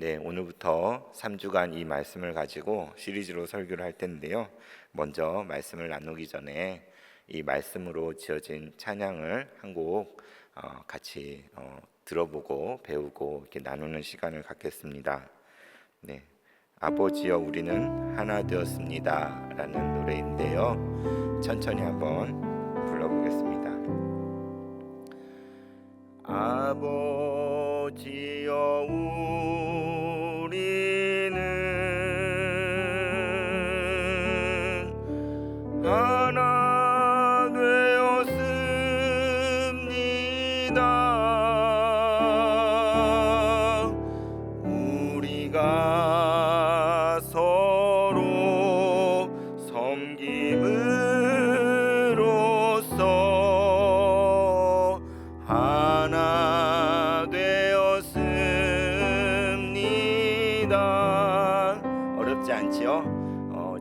네, 오늘부터 3주간 이 말씀을 가지고 시리즈로 설교를 할 텐데요. 먼저 말씀을 나누기 전에 이 말씀으로 지어진 찬양을 한 곡 같이 들어보고 배우고 이렇게 나누는 시간을 갖겠습니다. 네, 아버지여 우리는 하나 되었습니다 라는 노래인데요. 천천히 한번 불러보겠습니다. 아버지여 우리는 하나 되었습니다. 우리가 서로 섬김으로써 하나 되었습니다. 어렵지 않지요?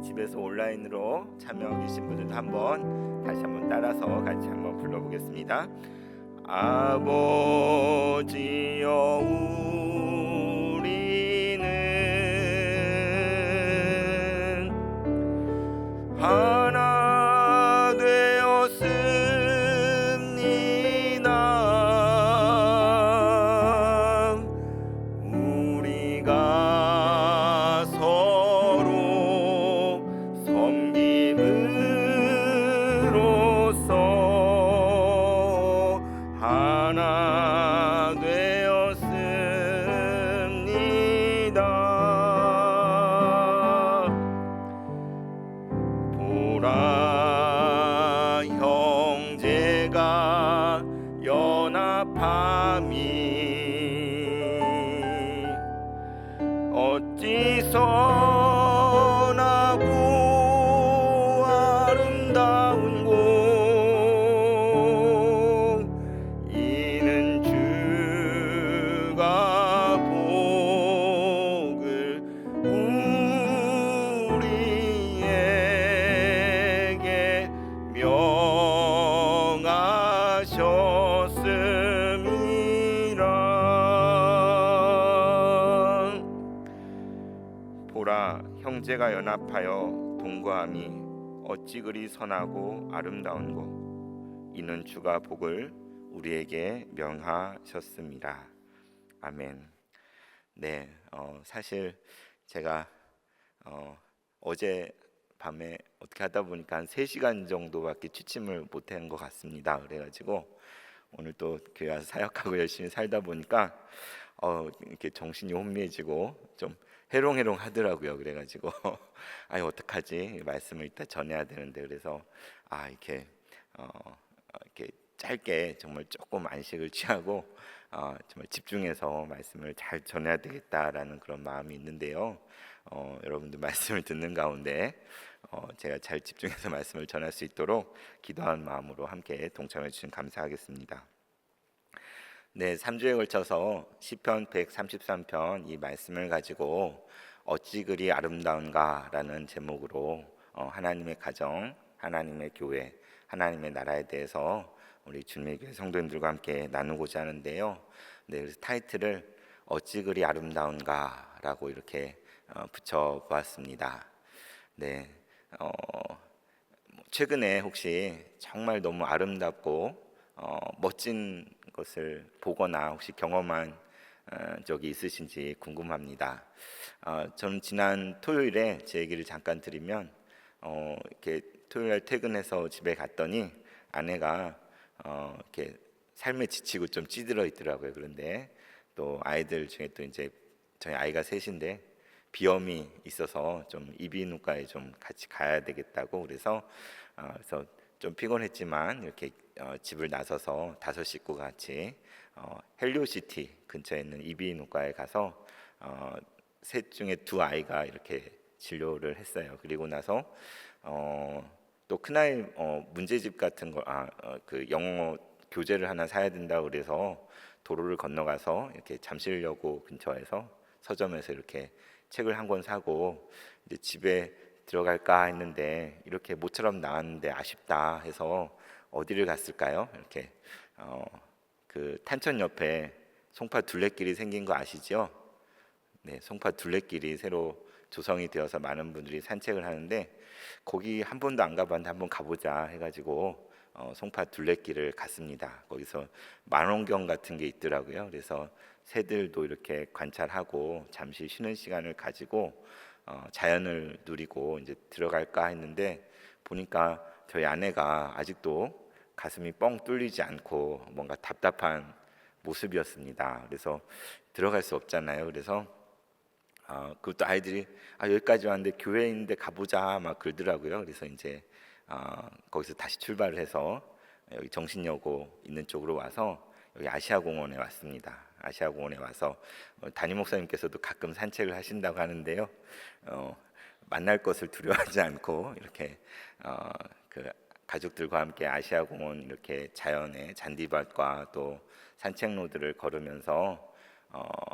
집에서 온라인으로 참여하고 계신 분들도 다시 한번 따라서 같이 한번 불러보겠습니다. 아버지여 우리는 하나 되었습니다. 우리가 서로 섬김으로써 하나 되었습니다. 보라 형제가 연합함이 어찌 선하고 아름다운고 이는 주가 복을 우리에게 명하셨음이라. 보라 형제가 연합하여 동거함이 어찌 그리 선하고 아름다운고 이는 주가 복을 우리에게 명하셨습니다. 아멘. 네, 사실 제가 어제 밤에 어떻게 하다 보니까 한 3시간 정도밖에 취침을 못한 것 같습니다. 그래가지고 오늘 또 교회 와서 사역하고 열심히 살다 보니까 이렇게 정신이 혼미해지고 좀 해롱해롱 하더라고요. 그래가지고 어떡하지? 말씀을 이따 전해야 되는데 그래서 이렇게 짧게 정말 조금 안식을 취하고 정말 집중해서 말씀을 잘 전해야 되겠다라는 그런 마음이 있는데요. 여러분들 말씀을 듣는 가운데 제가 잘 집중해서 말씀을 전할 수 있도록 기도하는 마음으로 함께 동참해 주시면 감사하겠습니다. 네, 3주에 걸쳐서 시편 133편 이 말씀을 가지고 어찌 그리 아름다운가라는 제목으로 하나님의 가정, 하나님의 교회, 하나님의 나라에 대해서 우리 주님의 교회 성도님들과 함께 나누고자 하는데요. 네, 그래서 타이틀을 어찌 그리 아름다운가라고 이렇게 붙여보았습니다. 네, 최근에 혹시 정말 너무 아름답고 멋진 것을 보거나 혹시 경험한 적이 있으신지 궁금합니다. 저는 지난 토요일에 제 얘기를 잠깐 드리면 이렇게 토요일 퇴근해서 집에 갔더니 아내가 이렇게 삶에 지치고 좀 찌들어 있더라고요. 그런데 또 아이들 중에 또 이제 저희 아이가 셋인데 비염이 있어서 좀 이비인후과에 좀 같이 가야 되겠다고 그래서 좀 피곤했지만 이렇게 집을 나서서 5 식구가 같이 헬리오시티 근처에 있는 이비인후과에 가서 셋 중에 2 아이가 이렇게 진료를 했어요. 그리고 나서 또 큰아이 문제집 같은 거 그 영어 교재를 하나 사야 된다고 그래서 도로를 건너가서 이렇게 잠실여고 근처에서 서점에서 이렇게 책을 한 권 사고 이제 집에 들어갈까 했는데 이렇게 모처럼 나왔는데 아쉽다 해서 어디를 갔을까요? 이렇게 그 탄천 옆에 송파 둘레길이 생긴 거 아시죠? 송파 둘레길이 새로 조성이 되어서 많은 분들이 산책을 하는데 거기 한 번도 안 가봤는데 한번 가보자 해가지고 송파 둘레길을 갔습니다. 거기서 만원경 같은 게 있더라고요. 그래서 새들도 이렇게 관찰하고 잠시 쉬는 시간을 가지고 자연을 누리고 이제 들어갈까 했는데 보니까 저희 아내가 아직도 가슴이 뻥 뚫리지 않고 뭔가 답답한 모습이었습니다. 그래서 들어갈 수 없잖아요. 그래서 그것도 아이들이 여기까지 왔는데 교회에 있는데 가보자 막 그러더라고요. 그래서 이제 거기서 다시 출발을 해서 여기 정신여고 있는 쪽으로 와서 여기 아시아공원에 왔습니다. 아시아공원에 와서 담임 목사님께서도 가끔 산책을 하신다고 하는데요. 만날 것을 두려워하지 않고 이렇게 그 가족들과 함께 아시아공원 이렇게 자연의 잔디밭과 또 산책로들을 걸으면서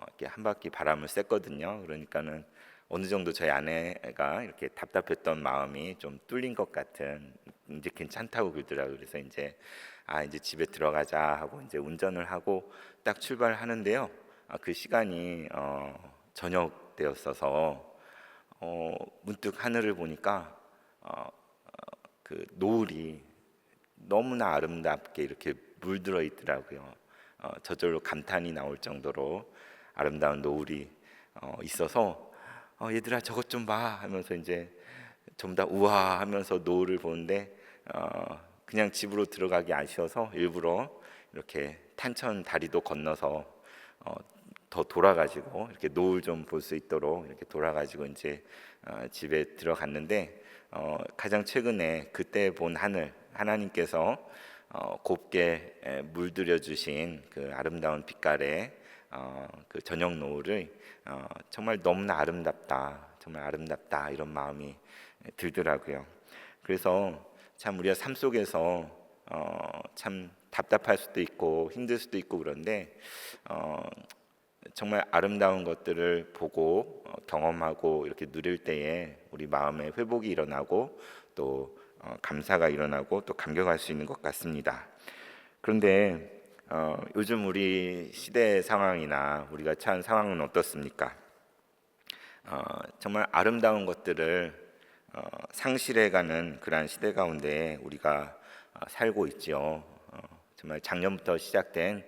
이렇게 한 바퀴 바람을 쐈거든요. 그러니까는 어느 정도 저희 아내가 이렇게 답답했던 마음이 좀 뚫린 것 같은 이제 괜찮다고 그러더라고요. 그래서 이제 이제 집에 들어가자 하고 이제 운전을 하고 딱 출발하는데요. 그 시간이 저녁 때였어서 문득 하늘을 보니까 그 노을이 너무나 아름답게 이렇게 물들어 있더라고요. 저절로 감탄이 나올 정도로 아름다운 노을이 있어서 얘들아 저것 좀 봐 하면서 이제 좀 다 우와 하면서 노을을 보는데 그냥 집으로 들어가기 아쉬워서 일부러 이렇게 탄천 다리도 건너서 더 돌아가지고 이렇게 노을 좀 볼 수 있도록 이렇게 돌아가지고 이제 집에 들어갔는데 가장 최근에 그때 본 하늘 하나님께서 곱게 물들여 주신 그 아름다운 빛깔의 그 저녁 노을을 정말 너무나 아름답다, 정말 아름답다 이런 마음이 들더라고요. 그래서 참 우리가 삶 속에서 참 답답할 수도 있고 힘들 수도 있고 그런데 정말 아름다운 것들을 보고 경험하고 이렇게 누릴 때에 우리 마음에 회복이 일어나고 또 감사가 일어나고 또 감격할 수 있는 것 같습니다. 그런데 요즘 우리 시대 상황이나 우리가 처한 상황은 어떻습니까? 정말 아름다운 것들을 상실해가는 그러한 시대 가운데 우리가 살고 있지요. 정말 작년부터 시작된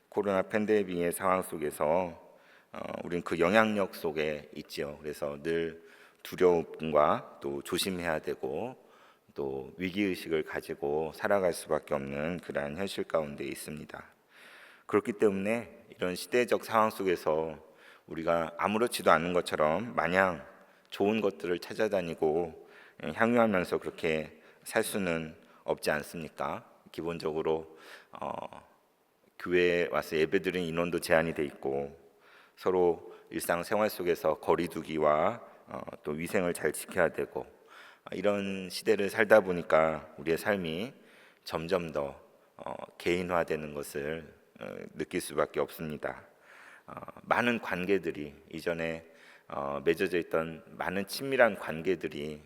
코로나 팬데믹의 상황 속에서 우리는 그 영향력 속에 있지요. 그래서 늘 두려움과 또 조심해야 되고 또 위기의식을 가지고 살아갈 수밖에 없는 그러한 현실 가운데 있습니다. 그렇기 때문에 이런 시대적 상황 속에서 우리가 아무렇지도 않은 것처럼 마냥 좋은 것들을 찾아다니고 향유하면서 그렇게 살 수는 없지 않습니까? 기본적으로 교회에 와서 예배드리는 인원도 제한이 돼 있고 서로 일상생활 속에서 거리두기와 또 위생을 잘 지켜야 되고 이런 시대를 살다 보니까 우리의 삶이 점점 더 개인화되는 것을 느낄 수밖에 없습니다. 많은 관계들이 이전에 맺어져 있던 많은 친밀한 관계들이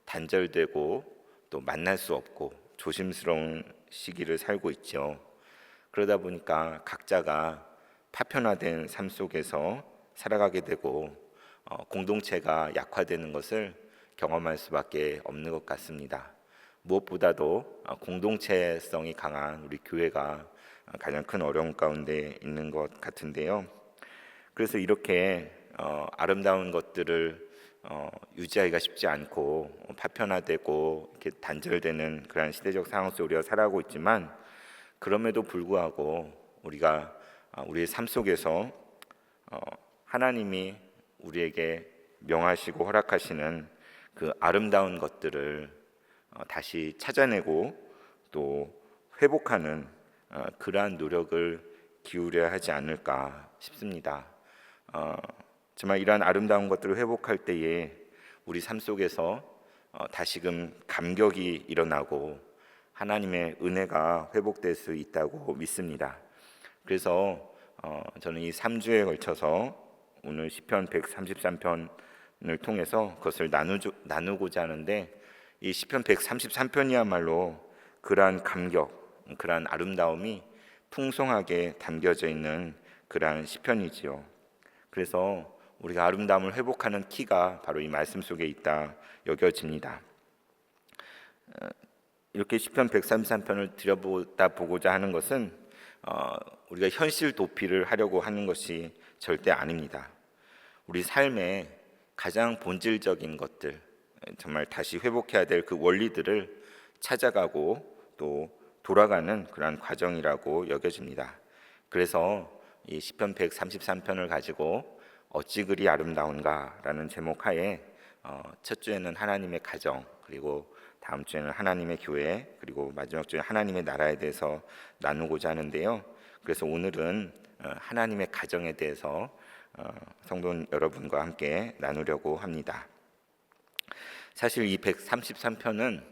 단절되고 또 만날 수 없고 조심스러운 시기를 살고 있죠. 그러다 보니까 각자가 파편화된 삶 속에서 살아가게 되고 공동체가 약화되는 것을 경험할 수밖에 없는 것 같습니다. 무엇보다도 공동체성이 강한 우리 교회가 가장 큰 어려움 가운데 있는 것 같은데요. 그래서 이렇게 아름다운 것들을 유지하기가 쉽지 않고 파편화되고 이렇게 단절되는 그런 시대적 상황 속에 우리가 살아가고 있지만 그럼에도 불구하고 우리가 우리의 삶 속에서 하나님이 우리에게 명하시고 허락하시는 그 아름다운 것들을 다시 찾아내고 또 회복하는 그러한 노력을 기울여야 하지 않을까 싶습니다. 정말 이러한 아름다운 것들을 회복할 때에 우리 삶 속에서 다시금 감격이 일어나고 하나님의 은혜가 회복될 수 있다고 믿습니다. 그래서 저는 이 3주에 걸쳐서 오늘 시편 133편을 통해서 그것을 나누고자 하는데 이 시편 133편이야말로 그러한 감격, 그러한 아름다움이 풍성하게 담겨져 있는 그러한 시편이지요. 그래서 우리가 아름다움을 회복하는 키가 바로 이 말씀 속에 있다 여겨집니다. 이렇게 시편 133편을 들여보다 보고자 하는 것은 우리가 현실 도피를 하려고 하는 것이 절대 아닙니다. 우리 삶의 가장 본질적인 것들, 정말 다시 회복해야 될 그 원리들을 찾아가고 또 돌아가는 그러한 과정이라고 여겨집니다. 그래서 이 시편 133편을 가지고 어찌 그리 아름다운가라는 제목 하에 첫 주에는 하나님의 가정, 그리고 다음 주에는 하나님의 교회, 그리고 마지막 주에 하나님의 나라에 대해서 나누고자 하는데요. 그래서 오늘은 하나님의 가정에 대해서 성도 여러분과 함께 나누려고 합니다. 사실 이 133편은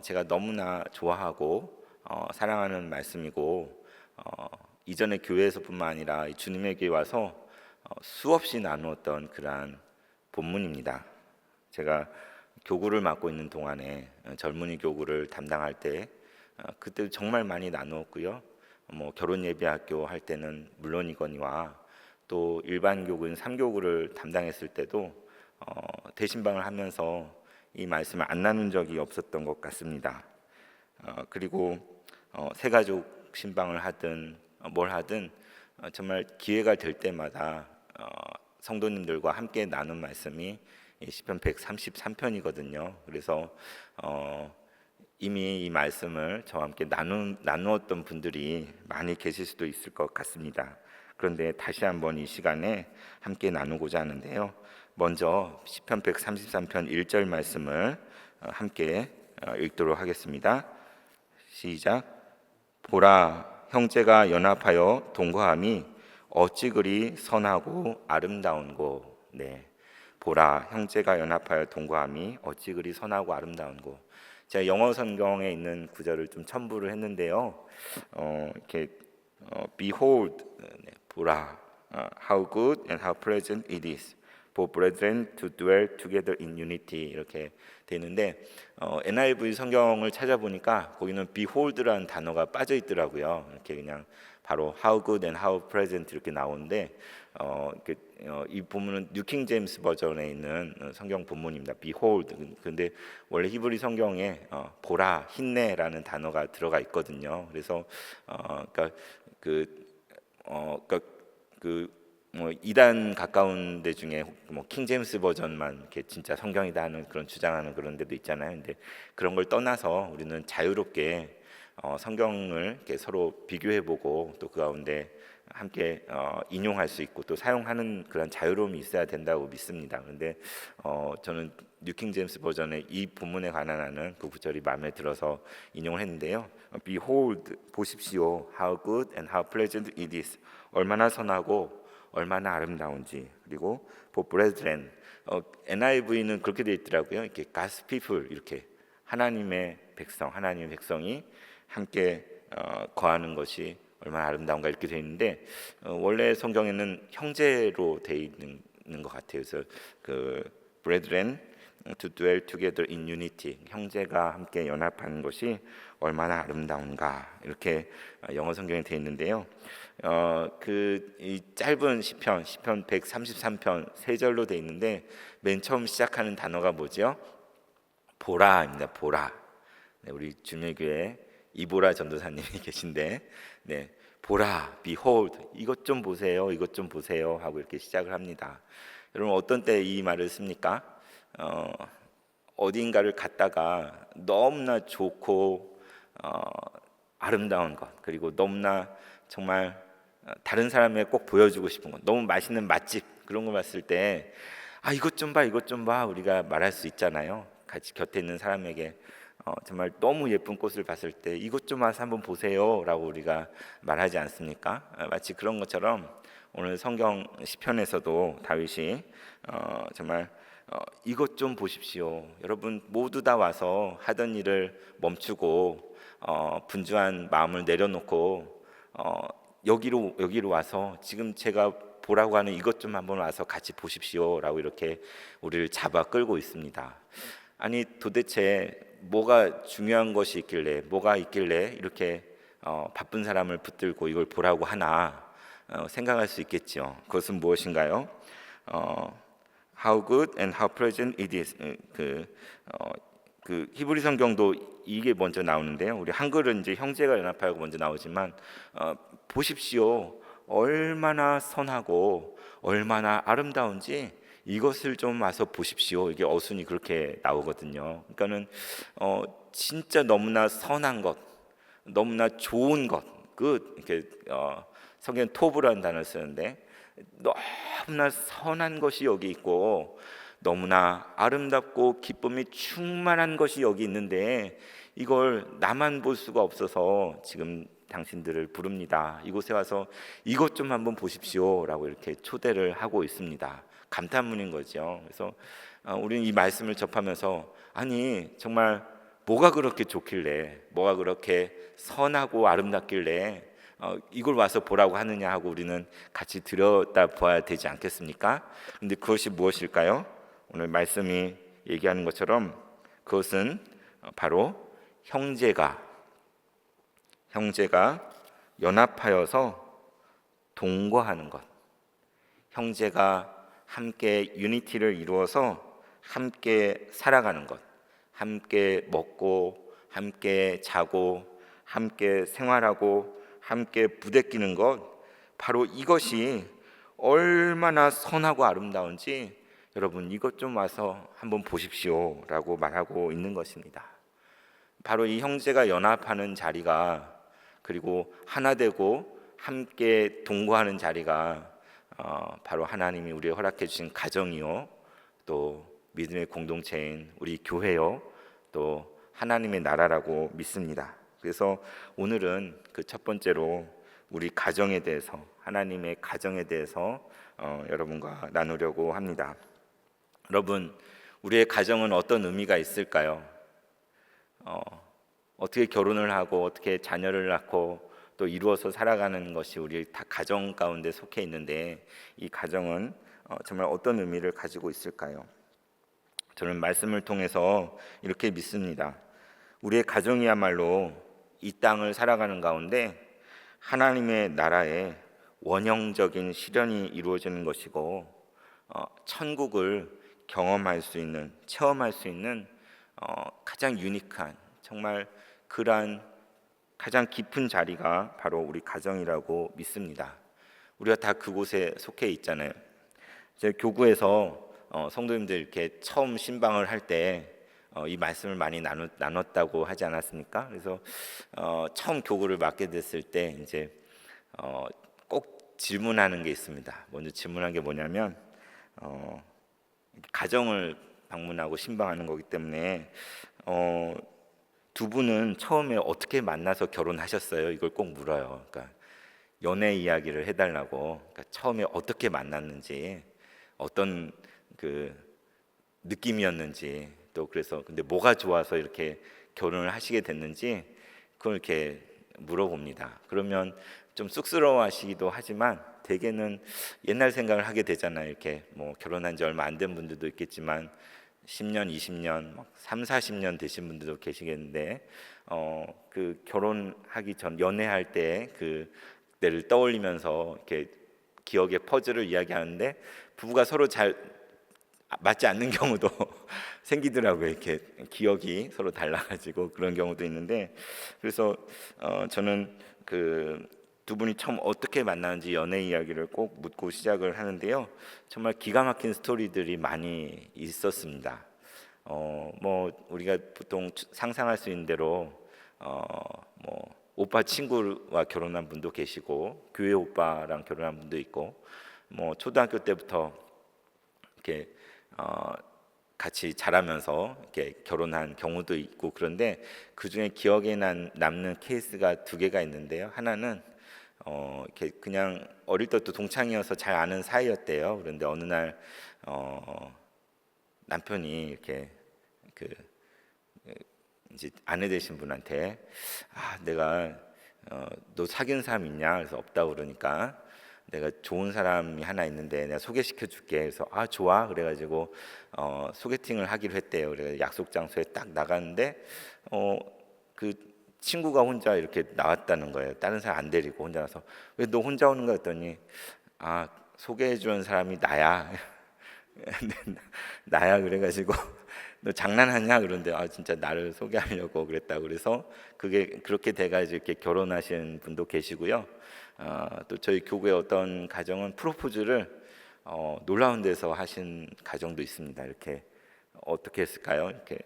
제가 너무나 좋아하고 사랑하는 말씀이고 이전에 교회에서뿐만 아니라 주님에게 와서 수없이 나누었던 그러한 본문입니다. 제가 교구를 맡고 있는 동안에 젊은이 교구를 담당할 때 그때 정말 많이 나누었고요. 결혼 예배학교 할 때는 물론이거니와 또 일반 교구인 3교구를 담당했을 때도 대신방을 하면서 이 말씀을 안 나눈 적이 없었던 것 같습니다. 그리고 새가족 신방을 하든 뭘 하든 정말 기회가 될 때마다 성도님들과 함께 나눈 말씀이 시편 133편이거든요. 그래서 이미 이 말씀을 저와 함께 나누었던 분들이 많이 계실 수도 있을 것 같습니다. 그런데 다시 한번 이 시간에 함께 나누고자 하는데요. 먼저 시편 133편 1절 말씀을 함께 읽도록 하겠습니다. 시작. 보라, 형제가 연합하여 동거함이 어찌 그리 선하고 아름다운고. 네, 보라, 형제가 연합하여 동거함이 어찌 그리 선하고 아름다운고. 제가 영어 성경에 있는 구절을 좀 첨부를 했는데요. 이렇게 behold, 네, 보라, how good and how pleasant it is for brethren to dwell together in unity, 이렇게 돼 있는데 NIV 성경을 찾아보니까 거기는 behold라는 단어가 빠져 있더라고요. 이렇게 그냥 바로 how good and how pleasant 이렇게 나오는데 이 본문은 뉴킹 제임스 버전에 있는 성경 본문입니다. behold. 근데 원래 히브리 성경에 보라, 힘내라는 단어가 들어가 있거든요. 그래서 이단 가까운 데 중에 킹 제임스 버전만 이렇게 진짜 성경이다 하는 그런 주장하는 그런 데도 있잖아요. 근데 그런 걸 떠나서 우리는 자유롭게 성경을 이렇게 서로 비교해보고 또 그 가운데 함께 인용할 수 있고 또 사용하는 그런 자유로움이 있어야 된다고 믿습니다. 그런데 저는 뉴킹 제임스 버전의 이 본문에 관한 그 구절이 마음에 들어서 인용을 했는데요. Behold, 보십시오, how good and how pleasant it is. 얼마나 선하고 얼마나 아름다운지. 그리고 for brethren, NIV는 그렇게 되어 있더라고요. 이렇게 God's people, 이렇게 하나님의 백성이 함께 거하는 것이 얼마나 아름다운가 이렇게 되어 있는데 원래 성경에는 형제로 되어 있는 것 같아요. 그래서 그 brethren to dwell together in unity, 형제가 함께 연합하는 것이 얼마나 아름다운가 이렇게 영어 성경에 되어 있는데요. 이 짧은 시편 133편 3절로 되어 있는데 맨 처음 시작하는 단어가 뭐죠? 보라입니다. 보라. 네, 우리 주님교회 이보라 전도사님이 계신데, 네, 보라, behold, 이것 좀 보세요, 이것 좀 보세요 하고 이렇게 시작을 합니다. 여러분 어떤 때 이 말을 씁니까? 어딘가를 갔다가 너무나 좋고 아름다운 것, 그리고 너무나 정말 다른 사람에게 꼭 보여주고 싶은 것, 너무 맛있는 맛집 그런 거 봤을 때 이것 좀 봐, 이것 좀 봐 우리가 말할 수 있잖아요. 같이 곁에 있는 사람에게 정말 너무 예쁜 꽃을 봤을 때 이것 좀 와서 한번 보세요 라고 우리가 말하지 않습니까? 마치 그런 것처럼 오늘 성경 시편에서도 다윗이 정말 이것 좀 보십시오. 여러분 모두 다 와서 하던 일을 멈추고 분주한 마음을 내려놓고 여기로 와서 지금 제가 보라고 하는 이것 좀 한번 와서 같이 보십시오 라고 이렇게 우리를 잡아 끌고 있습니다. 아니 도대체 뭐가 중요한 것이 있길래, 뭐가 있길래 이렇게 바쁜 사람을 붙들고 이걸 보라고 하나 생각할 수 있겠죠. 그것은 무엇인가요? How good and how pleasant it is. 그 히브리 성경도 이게 먼저 나오는데요. 우리 한글은 이제 형제가 연합하고 먼저 나오지만 보십시오. 얼마나 선하고 얼마나 아름다운지 이것을 좀 와서 보십시오. 이게 어순이 그렇게 나오거든요. 그러니까는 진짜 너무나 선한 것, 너무나 좋은 것, 이렇게 성경 토브라는 단어를 쓰는데 너무나 선한 것이 여기 있고 너무나 아름답고 기쁨이 충만한 것이 여기 있는데 이걸 나만 볼 수가 없어서 지금 당신들을 부릅니다. 이곳에 와서 이것 좀 한번 보십시오라고 이렇게 초대를 하고 있습니다. 감탄문인 거죠. 그래서 우리는 이 말씀을 접하면서 아니 정말 뭐가 그렇게 좋길래, 뭐가 그렇게 선하고 아름답길래 이걸 와서 보라고 하느냐 하고 우리는 같이 들여다 보아야 되지 않겠습니까? 근데 그것이 무엇일까요? 오늘 말씀이 얘기하는 것처럼 그것은 바로 형제가 연합하여서 동거하는 것, 형제가 함께 유니티를 이루어서 함께 살아가는 것, 함께 먹고 함께 자고 함께 생활하고 함께 부대끼는 것, 바로 이것이 얼마나 선하고 아름다운지 여러분 이것 좀 와서 한번 보십시오 라고 말하고 있는 것입니다. 바로 이 형제가 연합하는 자리가, 그리고 하나 되고 함께 동거하는 자리가 바로 하나님이 우리에 허락해 주신 가정이요, 또 믿음의 공동체인 우리 교회요, 또 하나님의 나라라고 믿습니다. 그래서 오늘은 그 첫 번째로 우리 가정에 대해서, 하나님의 가정에 대해서 여러분과 나누려고 합니다. 여러분, 우리의 가정은 어떤 의미가 있을까요? 어떻게 결혼을 하고 어떻게 자녀를 낳고 또 이루어서 살아가는 것이 우리 다 가정 가운데 속해 있는데 이 가정은 정말 어떤 의미를 가지고 있을까요? 저는 말씀을 통해서 이렇게 믿습니다. 우리의 가정이야말로 이 땅을 살아가는 가운데 하나님의 나라의 원형적인 실현이 이루어지는 것이고 천국을 경험할 수 있는, 체험할 수 있는 가장 유니크한, 정말 그러한 가장 깊은 자리가 바로 우리 가정이라고 믿습니다. 우리가 다 그곳에 속해 있잖아요. 제가 교구에서 성도님들 이렇게 처음 신방을 할 때 이 말씀을 많이 나눴다고 하지 않았습니까? 그래서 처음 교구를 맡게 됐을 때 이제 꼭 질문하는 게 있습니다. 먼저 질문한 게 뭐냐면 가정을 방문하고 신방하는 거기 때문에 두 분은 처음에 어떻게 만나서 결혼하셨어요? 이걸 꼭 물어요. 그러니까 연애 이야기를 해달라고. 그러니까 처음에 어떻게 만났는지, 어떤 그 느낌이었는지, 또 그래서 근데 뭐가 좋아서 이렇게 결혼을 하시게 됐는지 그걸 이렇게 물어봅니다. 그러면 좀 쑥스러워하시기도 하지만 대개는 옛날 생각을 하게 되잖아요. 이렇게 뭐 결혼한 지 얼마 안 된 분들도 있겠지만 10년, 20년, 막 3, 40년 되신 분들도 계시겠는데 그 결혼하기 전 연애할 때 그 때를 떠올리면서 이렇게 기억의 퍼즐을 이야기하는데 부부가 서로 잘 맞지 않는 경우도 생기더라고요. 이렇게 기억이 서로 달라가지고 그런 경우도 있는데, 그래서 저는 그 두 분이 처음 어떻게 만나는지 연애 이야기를 꼭 묻고 시작을 하는데요. 정말 기가 막힌 스토리들이 많이 있었습니다. 뭐 우리가 보통 상상할 수 있는 대로 뭐 오빠 친구와 결혼한 분도 계시고 교회 오빠랑 결혼한 분도 있고, 뭐 초등학교 때부터 이렇게 같이 자라면서 이렇게 결혼한 경우도 있고, 그런데 그 중에 기억에 남는 케이스가 두 개가 있는데요. 하나는 이렇게 그냥 어릴 때부터 동창이어서 잘 아는 사이였대요. 그런데 어느 날 남편이 이렇게 그 이제 아내 되신 분한테 내가 너 사귀는 사람 있냐? 그래서 없다고 그러니까 내가 좋은 사람이 하나 있는데 내가 소개시켜 줄게. 그래서 좋아. 그래가지고 소개팅을 하기로 했대요. 그래서 약속 장소에 딱 나갔는데 그 친구가 혼자 이렇게 나왔다는 거예요. 다른 사람 안 데리고 혼자 나서 왜 너 혼자 오는 거야? 했더니 소개해 주는 사람이 나야. 나야 그래가지고 너 장난하냐 그런데 진짜 나를 소개하려고 그랬다고 그래서 그게 그렇게 돼가지고 이렇게 결혼하신 분도 계시고요. 또 저희 교회 어떤 가정은 프로포즈를 놀라운 데서 하신 가정도 있습니다. 이렇게 어떻게 했을까요? 이렇게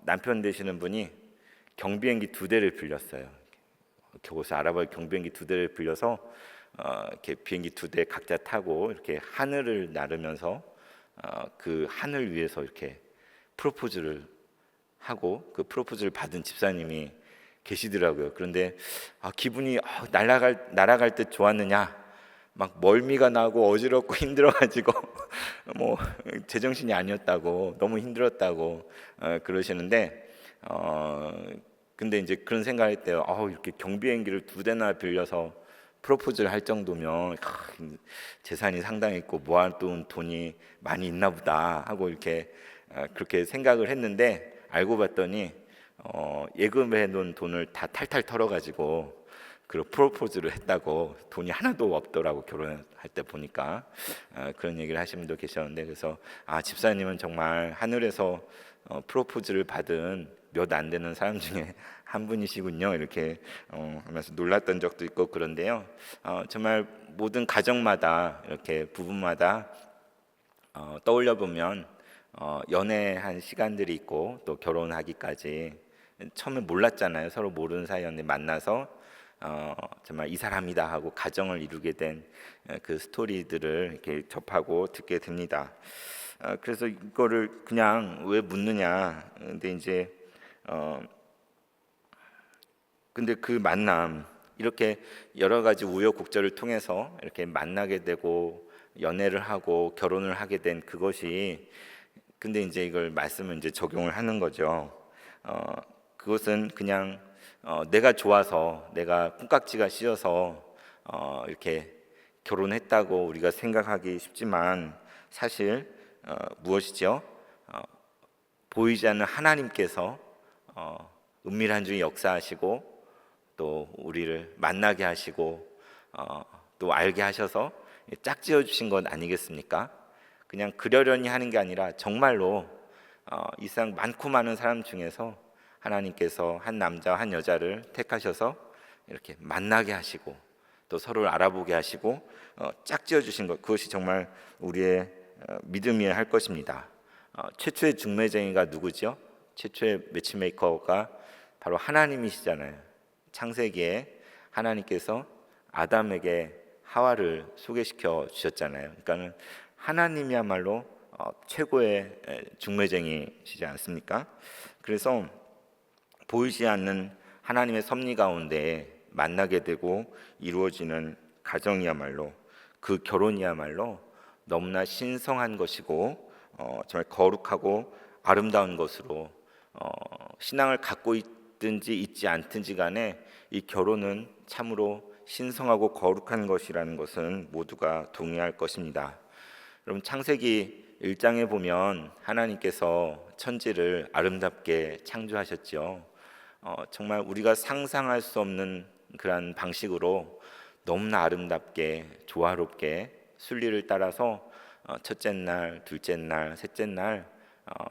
남편 되시는 분이 경비행기 2대를 빌렸어요. 그곳에 아랍의 경비행기 2대를 빌려서 이렇게 비행기 2대 각자 타고 이렇게 하늘을 나르면서 그 하늘 위에서 이렇게 프로포즈를 하고 그 프로포즈를 받은 집사님이 계시더라고요. 그런데 기분이 날아갈 듯 좋았느냐? 막 멀미가 나고 어지럽고 힘들어가지고 뭐 제정신이 아니었다고 너무 힘들었다고 그러시는데 근데 이제 그런 생각할 때 이렇게 경비행기를 2대나 빌려서 프로포즈를 할 정도면 재산이 상당했고 모아둔 돈이 많이 있나 보다 하고 이렇게 그렇게 생각을 했는데 알고 봤더니 예금해 놓은 돈을 다 탈탈 털어가지고 그 프로포즈를 했다고 돈이 하나도 없더라고 결혼할 때 보니까 그런 얘기를 하신 분도 계셨는데 그래서 집사님은 정말 하늘에서 프로포즈를 받은 몇 안 되는 사람 중에 한 분이시군요 이렇게 하면서 놀랐던 적도 있고 그런데요 정말 모든 가정마다 이렇게 부부마다 떠올려 보면 연애한 시간들이 있고 또 결혼하기까지 처음에 몰랐잖아요. 서로 모르는 사이였는데 만나서 정말 이 사람이다 하고 가정을 이루게 된 그 스토리들을 이렇게 접하고 듣게 됩니다. 그래서 이거를 그냥 왜 묻느냐? 근데 이제 근데 그 만남 이렇게 여러 가지 우여곡절을 통해서 이렇게 만나게 되고 연애를 하고 결혼을 하게 된 그것이 근데 이제 이걸 말씀을 이제 적용을 하는 거죠. 그것은 그냥 내가 좋아서 내가 콩깍지가 씌어서 이렇게 결혼했다고 우리가 생각하기 쉽지만 사실 무엇이죠? 보이지 않는 하나님께서 은밀한 중에 역사하시고 또 우리를 만나게 하시고 또 알게 하셔서 짝지어 주신 것 아니겠습니까? 그냥 그러려니 하는 게 아니라 정말로 이 세상 많고 많은 사람 중에서 하나님께서 한 남자와 한 여자를 택하셔서 이렇게 만나게 하시고 또 서로를 알아보게 하시고 짝지어 주신 것 그것이 정말 우리의 믿음이어야 할 것입니다. 최초의 중매쟁이가 누구죠? 최초의 매치메이커가 바로 하나님이시잖아요. 창세기에 하나님께서 아담에게 하와를 소개시켜 주셨잖아요. 그러니까는 하나님이야말로 최고의 중매쟁이시지 않습니까? 그래서 보이지 않는 하나님의 섭리 가운데 만나게 되고 이루어지는 가정이야말로 그 결혼이야말로 너무나 신성한 것이고 정말 거룩하고 아름다운 것으로 신앙을 갖고 있든지 있지 않든지 간에 이 결혼은 참으로 신성하고 거룩한 것이라는 것은 모두가 동의할 것입니다. 여러분 창세기 1장에 보면 하나님께서 천지를 아름답게 창조하셨죠. 정말 우리가 상상할 수 없는 그러한 방식으로 너무나 아름답게 조화롭게 순리를 따라서 첫째 날, 둘째 날, 셋째 날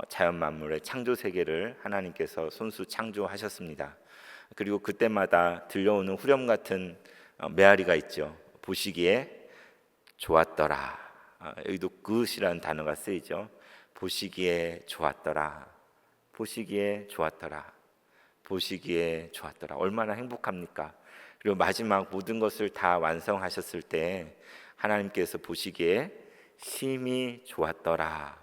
자연 만물의 창조 세계를 하나님께서 손수 창조하셨습니다. 그리고 그때마다 들려오는 후렴 같은 메아리가 있죠. 보시기에 좋았더라. 여기도 그것이라는 단어가 쓰이죠. 보시기에 좋았더라. 보시기에 좋았더라. 보시기에 좋았더라. 얼마나 행복합니까? 그리고 마지막 모든 것을 다 완성하셨을 때 하나님께서 보시기에 심히 좋았더라.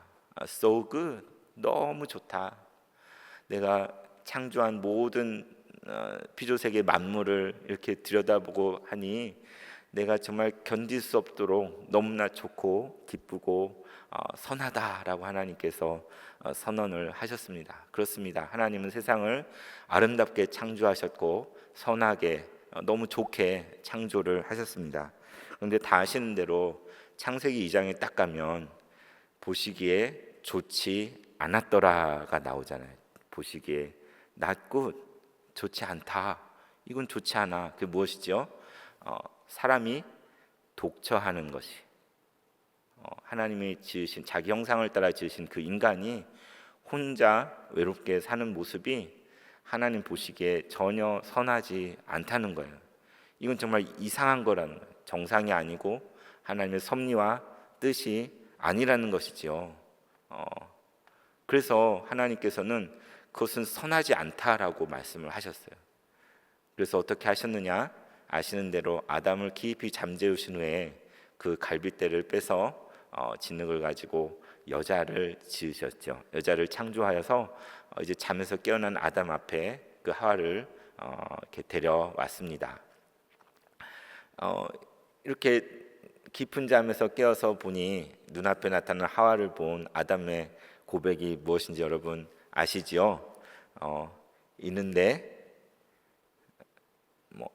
So good. 너무 좋다. 내가 창조한 모든 피조세계 만물을 이렇게 들여다보고 하니 내가 정말 견딜 수 없도록 너무나 좋고 기쁘고 선하다라고 하나님께서 선언을 하셨습니다. 그렇습니다. 하나님은 세상을 아름답게 창조하셨고 선하게 너무 좋게 창조를 하셨습니다. 그런데 다 아시는 대로 창세기 2장에 딱 가면 보시기에 좋지 않았더라가 나오잖아요. 보시기에 not good, 좋지 않다. 이건 좋지 않아. 그게 무엇이죠? 사람이 독처하는 것이 하나님이 지으신 자기 형상을 따라 지으신 그 인간이 혼자 외롭게 사는 모습이 하나님 보시기에 전혀 선하지 않다는 거예요. 이건 정말 이상한 거라는 거예요. 정상이 아니고 하나님의 섭리와 뜻이 아니라는 것이지요. 그래서 하나님께서는 그것은 선하지 않다라고 말씀을 하셨어요. 그래서 어떻게 하셨느냐? 아시는 대로 아담을 깊이 잠재우신 후에 그 갈빗대를 빼서 진흙을 가지고 여자를 지으셨죠. 여자를 창조하여서 이제 잠에서 깨어난 아담 앞에 그 하와를 이렇게 데려왔습니다. 이렇게 깊은 잠에서 깨어서 보니 눈앞에 나타난 하와를 본 아담의 고백이 무엇인지 여러분 아시지요? 이는데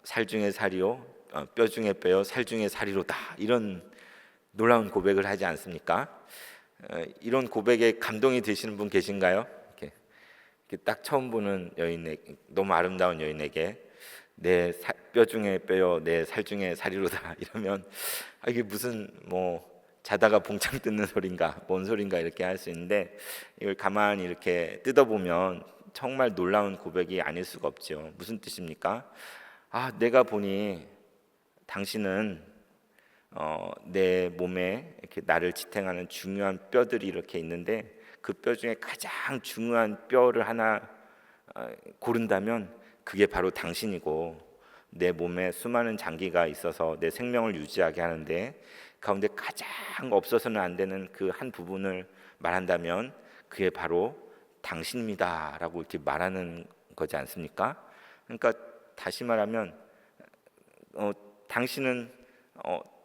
살 중에 살이요, 뼈 중에 뼈요, 살 중에 살이로다, 이런 놀라운 고백을 하지 않습니까? 이런 고백에 감동이 되시는 분 계신가요? 이렇게 딱 처음 보는 여인에게, 너무 아름다운 여인에게 내 뼈 중에 뼈요, 내 살 중에 살이로다 이러면 이게 무슨 자다가 봉창 뜯는 소린가, 뭔 소린가 이렇게 할 수 있는데, 이걸 가만히 이렇게 뜯어보면 정말 놀라운 고백이 아닐 수가 없죠. 무슨 뜻입니까? 내가 보니 당신은 내 몸에 이렇게 나를 지탱하는 중요한 뼈들이 이렇게 있는데, 그 뼈 중에 가장 중요한 뼈를 하나 고른다면 그게 바로 당신이고, 내 몸에 수많은 장기가 있어서 내 생명을 유지하게 하는데 가운데 가장 없어서는 안 되는 그 한 부분을 말한다면 그게 바로 당신입니다라고 이렇게 말하는 거지 않습니까? 그러니까 다시 말하면 당신은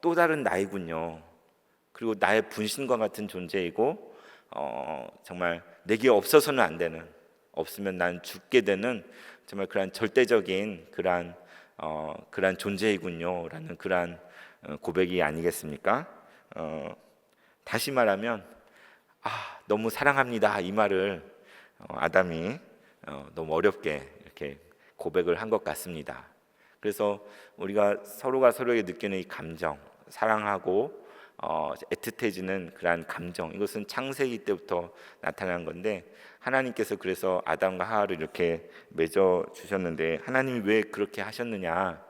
또 다른 나이군요. 그리고 나의 분신과 같은 존재이고 정말 내게 없어서는 안 되는, 없으면 난 죽게 되는 정말 그러한 절대적인 그러한 존재이군요라는 그러한 고백이 아니겠습니까? 다시 말하면 너무 사랑합니다 이 말을 아담이 너무 어렵게 이렇게 고백을 한 것 같습니다. 그래서 우리가 서로가 서로에게 느끼는 이 감정, 사랑하고 애틋해지는 그러한 감정, 이것은 창세기 때부터 나타난 건데, 하나님께서 그래서 아담과 하와를 이렇게 맺어 주셨는데, 하나님이 왜 그렇게 하셨느냐?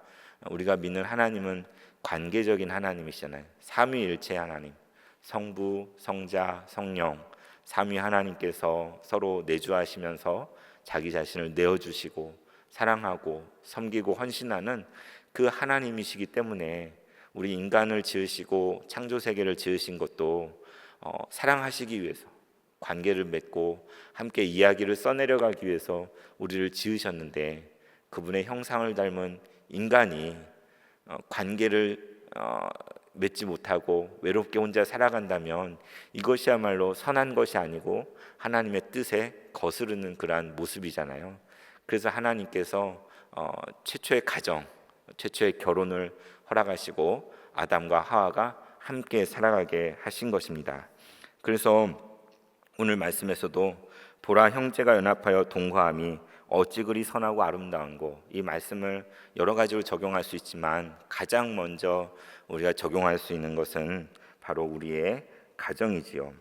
우리가 믿는 하나님은 관계적인 하나님이시잖아요. 삼위일체 하나님, 성부, 성자, 성령, 삼위 하나님께서 서로 내주하시면서 자기 자신을 내어주시고 사랑하고 섬기고 헌신하는 그 하나님이시기 때문에 우리 인간을 지으시고 창조 세계를 지으신 것도 사랑하시기 위해서, 관계를 맺고 함께 이야기를 써내려가기 위해서 우리를 지으셨는데, 그분의 형상을 닮은 인간이 관계를 맺지 못하고 외롭게 혼자 살아간다면 이것이야말로 선한 것이 아니고 하나님의 뜻에 거스르는 그러한 모습이잖아요. 그래서 하나님께서 최초의 가정, 최초의 결혼을 허락하시고 아담과 하와가 함께 살아가게 하신 것입니다. 그래서 오늘 말씀에서도 보라, 형제가 연합하여 동거함이 어찌 그리 선하고 아름다운고, 이 말씀을 여러 가지로 적용할 수 있지만 가장 먼저 우리가 적용할 수 있는 것은 바로 우리의 가정이지요.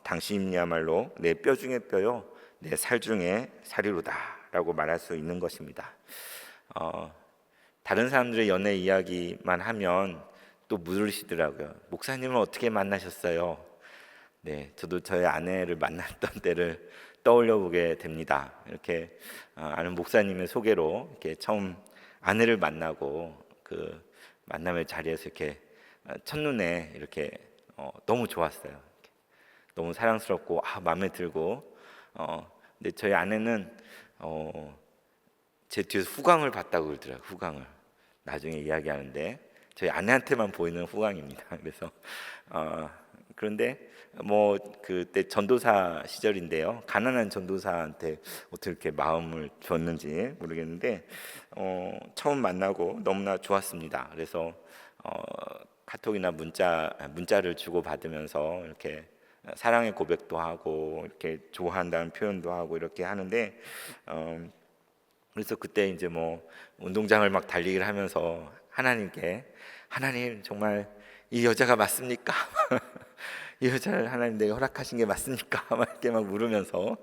당신이야말로 내 뼈 중에 뼈요, 내 살 중에 살이로다 라고 말할 수 있는 것입니다. 다른 사람들의 연애 이야기만 하면 또 물으시더라고요. 목사님은 어떻게 만나셨어요? 네, 저도 저의 아내를 만났던 때를 떠올려 보게 됩니다. 이렇게 아는 목사님의 소개로 이렇게 처음 아내를 만나고 그 만남의 자리에서 이렇게 첫눈에 이렇게 너무 좋았어요. 이렇게 너무 사랑스럽고 마음에 들고, 근데 저희 아내는 제 뒤에서 후광을 봤다고 그러더라고요. 후광을 나중에 이야기하는데 저희 아내한테만 보이는 후광입니다. 그래서 그런데 그때 전도사 시절인데요, 가난한 전도사한테 어떻게 이렇게 마음을 줬는지 모르겠는데 처음 만나고 너무나 좋았습니다. 그래서 카톡이나 문자를 주고 받으면서 이렇게 사랑의 고백도 하고 이렇게 좋아한다는 표현도 하고 이렇게 하는데, 그래서 그때 이제 운동장을 막 달리기를 하면서 하나님 정말 이 여자가 맞습니까? 이 여자를 하나님 내가 허락하신 게 맞습니까? 막 이렇게 막 물으면서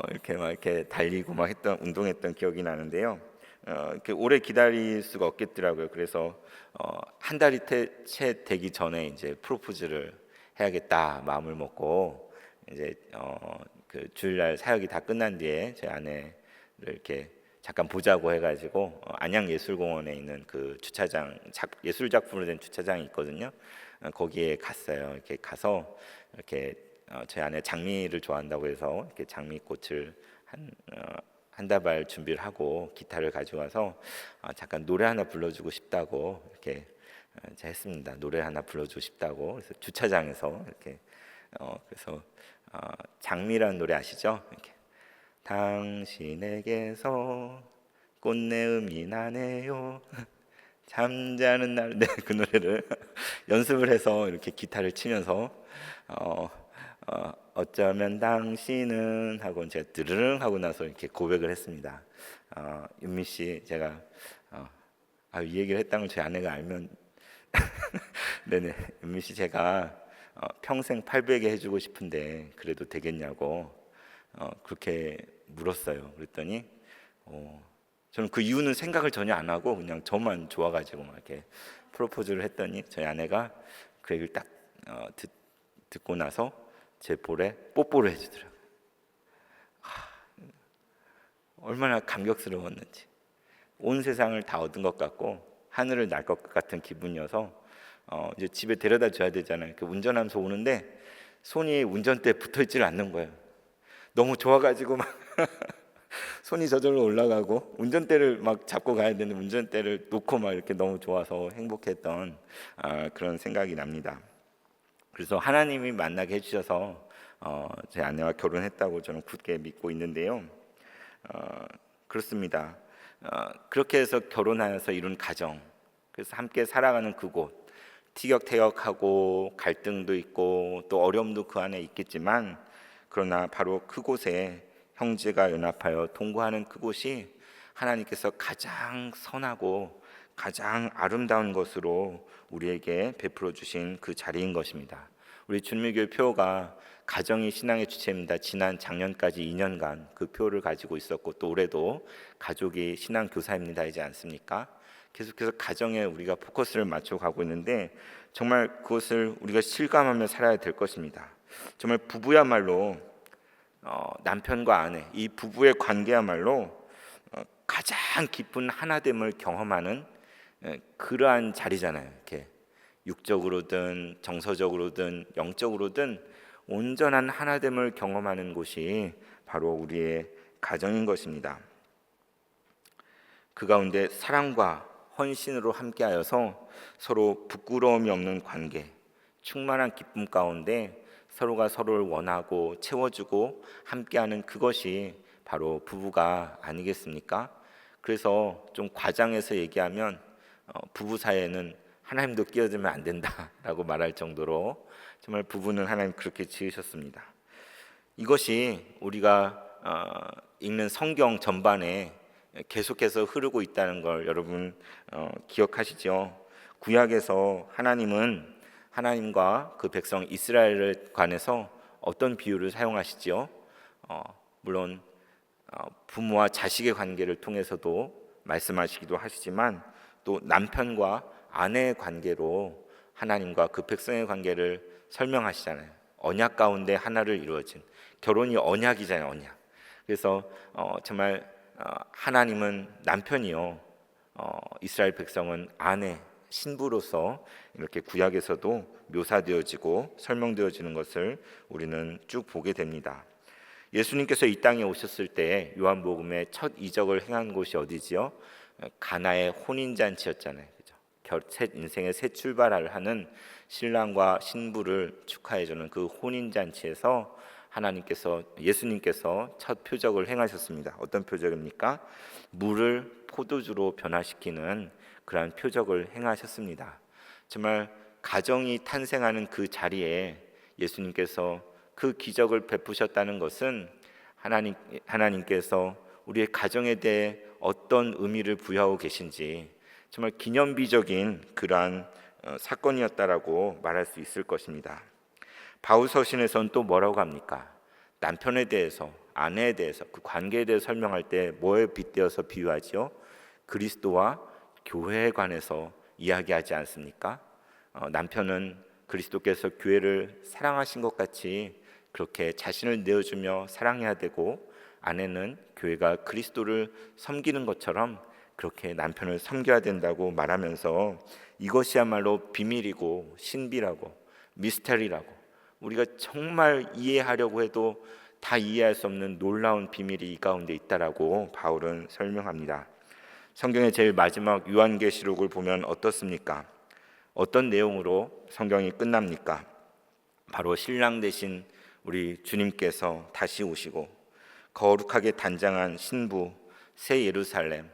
이렇게 막 이렇게 달리고 막 했던 운동했던 기억이 나는데요. 이렇게 오래 기다릴 수가 없겠더라고요. 그래서 한 달이 채 되기 전에 이제 프로포즈를 해야겠다 마음을 먹고 이제 그 주일날 사역이 다 끝난 뒤에 제 아내를 이렇게 잠깐 보자고 해가지고 안양예술공원에 있는 그 주차장 예술 작품으로 된 주차장이 있거든요. 거기에 갔어요. 이렇게 가서 이렇게 제 아내 장미를 좋아한다고 해서 이렇게 장미꽃을 한 다발 준비를 하고 기타를 가져와서 잠깐 노래 하나 불러주고 싶다고 이렇게 제가 했습니다. 노래 하나 불러주고 싶다고. 그래서 주차장에서 이렇게 그래서 장미라는 노래 아시죠? 이렇게 당신에게서 꽃내음이 나네요. 잠자는 날, 네, 그 노래를 연습을 해서 이렇게 기타를 치면서 어쩌면 당신은 하고 제가 드르릉 하고 나서 이렇게 고백을 했습니다. 윤미 씨, 제가 이 얘기를 했다는 걸 제 아내가 알면 네네, 윤미 씨 제가 평생 800에 해주고 싶은데 그래도 되겠냐고 그렇게 물었어요. 그랬더니 저는 그 이유는 생각을 전혀 안 하고 그냥 저만 좋아가지고 막 이렇게 프로포즈를 했더니 저희 아내가 그 얘기를 딱 듣고 나서 제 볼에 뽀뽀를 해주더라고요. 얼마나 감격스러웠는지. 온 세상을 다 얻은 것 같고 하늘을 날 것 같은 기분이어서 이제 집에 데려다 줘야 되잖아요. 그 운전하면서 오는데 손이 운전대에 붙어있지를 않는 거예요. 너무 좋아가지고 막 손이 저절로 올라가고 운전대를 막 잡고 가야 되는데 운전대를 놓고 막 이렇게 너무 좋아서 행복했던 그런 생각이 납니다. 그래서 하나님이 만나게 해주셔서 제 아내와 결혼했다고 저는 굳게 믿고 있는데요. 그렇습니다. 그렇게 해서 결혼하여서 이룬 가정, 그래서 함께 살아가는 그곳, 티격태격하고 갈등도 있고 또 어려움도 그 안에 있겠지만 그러나 바로 그곳에 형제가 연합하여 동거하는 그곳이 하나님께서 가장 선하고 가장 아름다운 것으로 우리에게 베풀어 주신 그 자리인 것입니다. 우리 준미교회 표가 가정이 신앙의 주체입니다. 지난 작년까지 2년간 그 표를 가지고 있었고 또 올해도 가족이 신앙 교사입니다 이지 않습니까? 계속해서 가정에 우리가 포커스를 맞춰 가고 있는데 정말 그것을 우리가 실감하며 살아야 될 것입니다. 정말 부부야말로 남편과 아내 이 부부의 관계야말로 가장 깊은 하나됨을 경험하는 그러한 자리잖아요. 이렇게 육적으로든 정서적으로든 영적으로든 온전한 하나됨을 경험하는 곳이 바로 우리의 가정인 것입니다. 그 가운데 사랑과 헌신으로 함께하여서 서로 부끄러움이 없는 관계, 충만한 기쁨 가운데 서로가 서로를 원하고 채워주고 함께하는 그것이 바로 부부가 아니겠습니까? 그래서 좀 과장해서 얘기하면 부부 사이에는 하나님도 끼어들면 안 된다라고 말할 정도로 정말 부부는 하나님 그렇게 지으셨습니다. 이것이 우리가 읽는 성경 전반에 계속해서 흐르고 있다는 걸 여러분 기억하시죠? 구약에서 하나님은 하나님과 그 백성 이스라엘을 관해서 어떤 비유를 사용하시지요? 물론 부모와 자식의 관계를 통해서도 말씀하시기도 하시지만 또 남편과 아내의 관계로 하나님과 그 백성의 관계를 설명하시잖아요. 언약 가운데 하나를 이루어진 결혼이 언약이잖아요. 언약. 그래서 정말 하나님은 남편이요, 이스라엘 백성은 아내, 신부로서 이렇게 구약에서도 묘사되어지고 설명되어지는 것을 우리는 쭉 보게 됩니다. 예수님께서 이 땅에 오셨을 때 요한복음의 첫 이적을 행한 곳이 어디지요? 가나의 혼인잔치였잖아요. 그죠? 인생의 새 출발을 하는 신랑과 신부를 축하해주는 그 혼인잔치에서 예수님께서 첫 표적을 행하셨습니다. 어떤 표적입니까? 물을 포도주로 변화시키는 그러한 표적을 행하셨습니다. 정말 가정이 탄생하는 그 자리에 예수님께서 그 기적을 베푸셨다는 것은 하나님께서 우리의 가정에 대해 어떤 의미를 부여하고 계신지 정말 기념비적인 그러한 사건이었다라고 말할 수 있을 것입니다. 바울 서신에서는 또 뭐라고 합니까? 남편에 대해서, 아내에 대해서, 그 관계에 대해서 설명할 때 뭐에 빗대어서 비유하지요? 그리스도와 교회에 관해서 이야기하지 않습니까? 남편은 그리스도께서 교회를 사랑하신 것 같이 그렇게 자신을 내어주며 사랑해야 되고, 아내는 교회가 그리스도를 섬기는 것처럼 그렇게 남편을 섬겨야 된다고 말하면서 이것이야말로 비밀이고 신비라고 미스터리라고 우리가 정말 이해하려고 해도 다 이해할 수 없는 놀라운 비밀이 이 가운데 있다라고 바울은 설명합니다. 성경의 제일 마지막 요한계시록을 보면 어떻습니까? 어떤 내용으로 성경이 끝납니까? 바로 신랑 되신 우리 주님께서 다시 오시고 거룩하게 단장한 신부 새 예루살렘,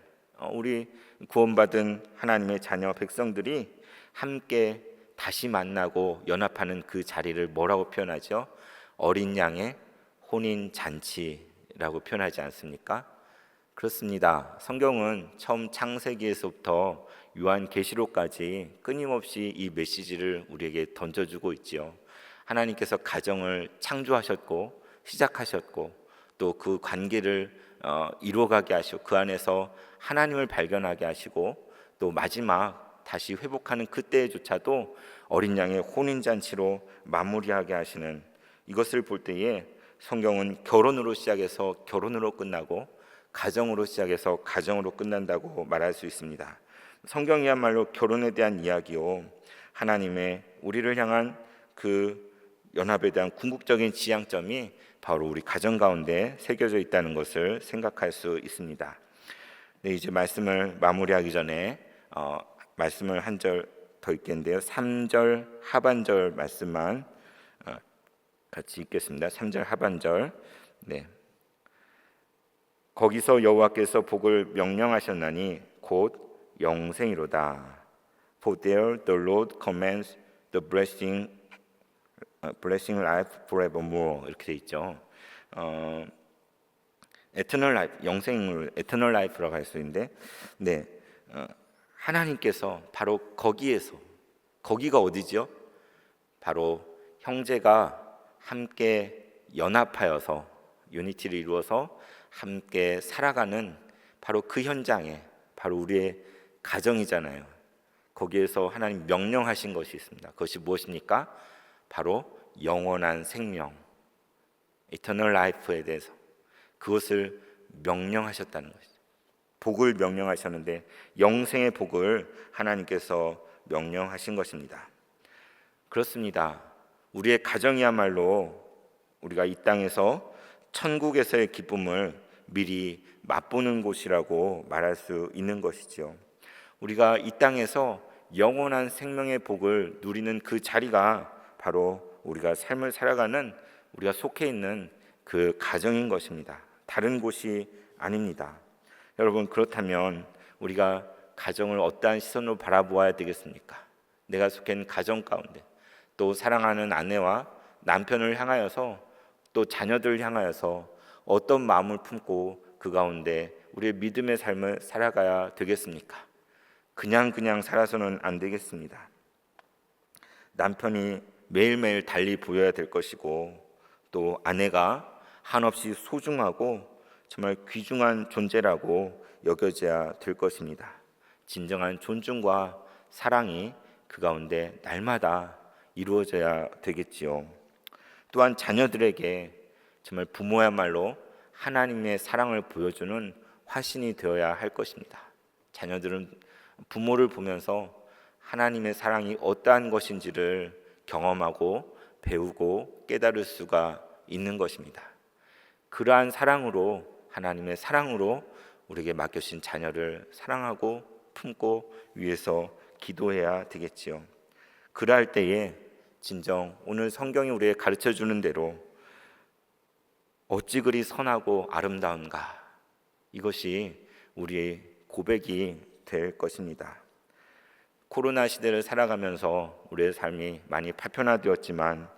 우리 구원받은 하나님의 자녀 백성들이 함께 다시 만나고 연합하는 그 자리를 뭐라고 표현하죠? 어린 양의 혼인 잔치라고 표현하지 않습니까? 그렇습니다. 성경은 처음 창세기에서부터 요한계시록까지 끊임없이 이 메시지를 우리에게 던져주고 있지요. 하나님께서 가정을 창조하셨고 시작하셨고 또 그 관계를 이루어가게 하시고 그 안에서 하나님을 발견하게 하시고 또 마지막 다시 회복하는 그때조차도 어린 양의 혼인잔치로 마무리하게 하시는, 이것을 볼 때에 성경은 결혼으로 시작해서 결혼으로 끝나고 가정으로 시작해서 가정으로 끝난다고 말할 수 있습니다. 성경이야말로 결혼에 대한 이야기요, 하나님의 우리를 향한 그 연합에 대한 궁극적인 지향점이 바로 우리 가정 가운데 새겨져 있다는 것을 생각할 수 있습니다. 네, 이제 말씀을 마무리하기 전에 말씀을 한 절 더 읽겠는데요. 3절 하반절 말씀만 같이 읽겠습니다. 3절 하반절. 네. 거기서 여호와께서 복을 명령하셨나니 곧 영생이로다. For there the Lord commands the blessing life forevermore. 이렇게 돼 있죠. eternal life, 영생을 eternal life라고 할 수 있는데, 네, 하나님께서 바로 거기에서, 거기가 어디죠? 바로 형제가 함께 연합하여서 유니티를 이루어서 함께 살아가는 바로 그 현장에, 바로 우리의 가정이잖아요. 거기에서 하나님 명령하신 것이 있습니다. 그것이 무엇입니까? 바로 영원한 생명, eternal life에 대해서 그것을 명령하셨다는 것이죠. 복을 명령하셨는데 영생의 복을 하나님께서 명령하신 것입니다. 그렇습니다. 우리의 가정이야말로 우리가 이 땅에서 천국에서의 기쁨을 미리 맛보는 곳이라고 말할 수 있는 것이지요. 우리가 이 땅에서 영원한 생명의 복을 누리는 그 자리가 바로 우리가 삶을 살아가는, 우리가 속해 있는 그 가정인 것입니다. 다른 곳이 아닙니다. 여러분, 그렇다면 우리가 가정을 어떠한 시선으로 바라보아야 되겠습니까? 내가 속해 있는 가정 가운데, 또 사랑하는 아내와 남편을 향하여서, 또 자녀들을 향하여서 어떤 마음을 품고 그 가운데 우리의 믿음의 삶을 살아가야 되겠습니까? 그냥 살아서는 안 되겠습니다. 남편이 매일매일 달리 보여야 될 것이고, 또 아내가 한없이 소중하고 정말 귀중한 존재라고 여겨져야 될 것입니다. 진정한 존중과 사랑이 그 가운데 날마다 이루어져야 되겠지요. 또한 자녀들에게 정말 부모야말로 하나님의 사랑을 보여주는 화신이 되어야 할 것입니다. 자녀들은 부모를 보면서 하나님의 사랑이 어떠한 것인지를 경험하고 배우고 깨달을 수가 있는 것입니다. 그러한 사랑으로, 하나님의 사랑으로 우리에게 맡겨진 자녀를 사랑하고 품고 위해서 기도해야 되겠지요. 그러할 때에 진정 오늘 성경이 우리에게 가르쳐주는 대로 어찌 그리 선하고 아름다운가, 이것이 우리의 고백이 될 것입니다. 코로나 시대를 살아가면서 우리의 삶이 많이 파편화되었지만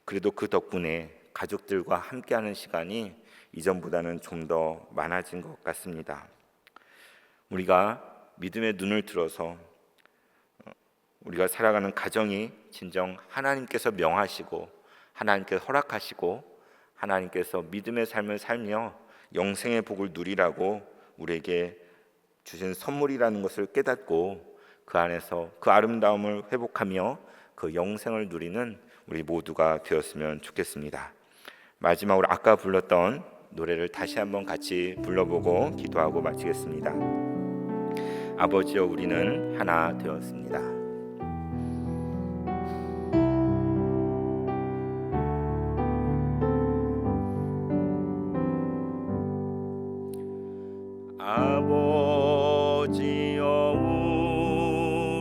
그래도 그 덕분에 가족들과 함께하는 시간이 이전보다는 좀 더 많아진 것 같습니다. 우리가 믿음의 눈을 들어서 우리가 살아가는 가정이 진정 하나님께서 명하시고 하나님께서 허락하시고 하나님께서 믿음의 삶을 살며 영생의 복을 누리라고 우리에게 주신 선물이라는 것을 깨닫고 그 안에서 그 아름다움을 회복하며 그 영생을 누리는 우리 모두가 되었으면 좋겠습니다. 마지막으로 아까 불렀던 노래를 다시 한번 같이 불러보고 기도하고 마치겠습니다. 아버지여, 우리는 하나 되었습니다. 아버지여,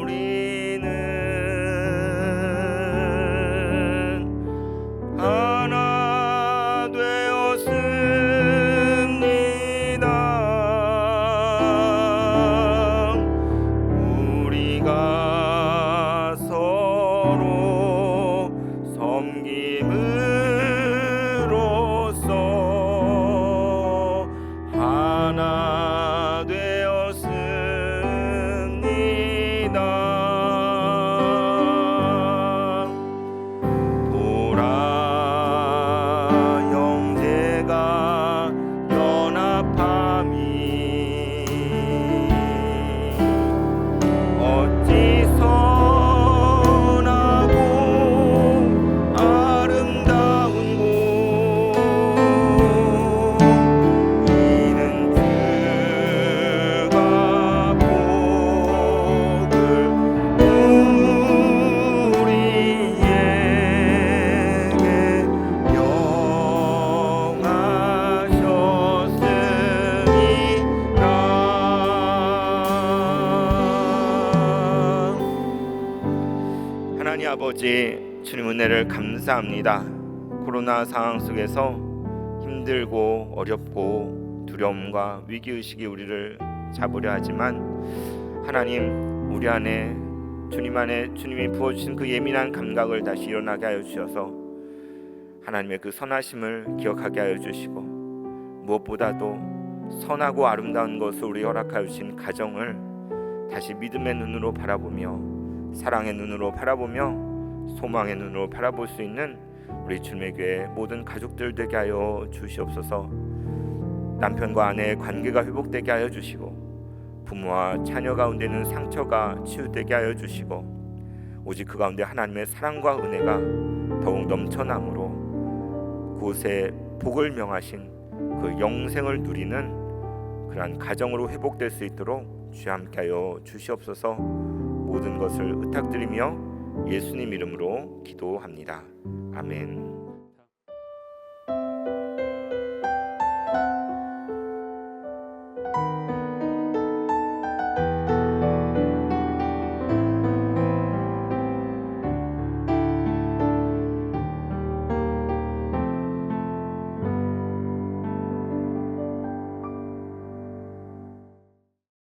우리는 하나 되었습니다. 우리가 서로 섬김으로써 하나 되었습니다. 보라, 형제가 연합함이 어찌 선하고 아름다운 곳. 이는 주가 복을 우리에게 명하셨으니까. 하나님 아버지, 주님 은혜를 감사합니다. 코로나 상황 속에서 힘들고 어렵고 두려움과 위기의식이 우리를 잡으려 하지만 하나님, 우리 안에 주님 안에 주님이 부어주신 그 예민한 감각을 다시 일어나게 하여 주셔서 하나님의 그 선하심을 기억하게 하여 주시고, 무엇보다도 선하고 아름다운 것을 우리 허락하여 주신 가정을 다시 믿음의 눈으로 바라보며 사랑의 눈으로 바라보며 소망의 눈으로 바라볼 수 있는 우리 주님의 교회 모든 가족들 되게 하여 주시옵소서. 남편과 아내의 관계가 회복되게 하여 주시고, 부모와 자녀 가운데는 상처가 치유되게 하여 주시고, 오직 그 가운데 하나님의 사랑과 은혜가 더욱 넘쳐남으로 그곳에 복을 명하신 그 영생을 누리는 그러한 가정으로 회복될 수 있도록 주여 함께하여 주시옵소서. 모든 것을 의탁드리며 예수님 이름으로 기도합니다. 아멘.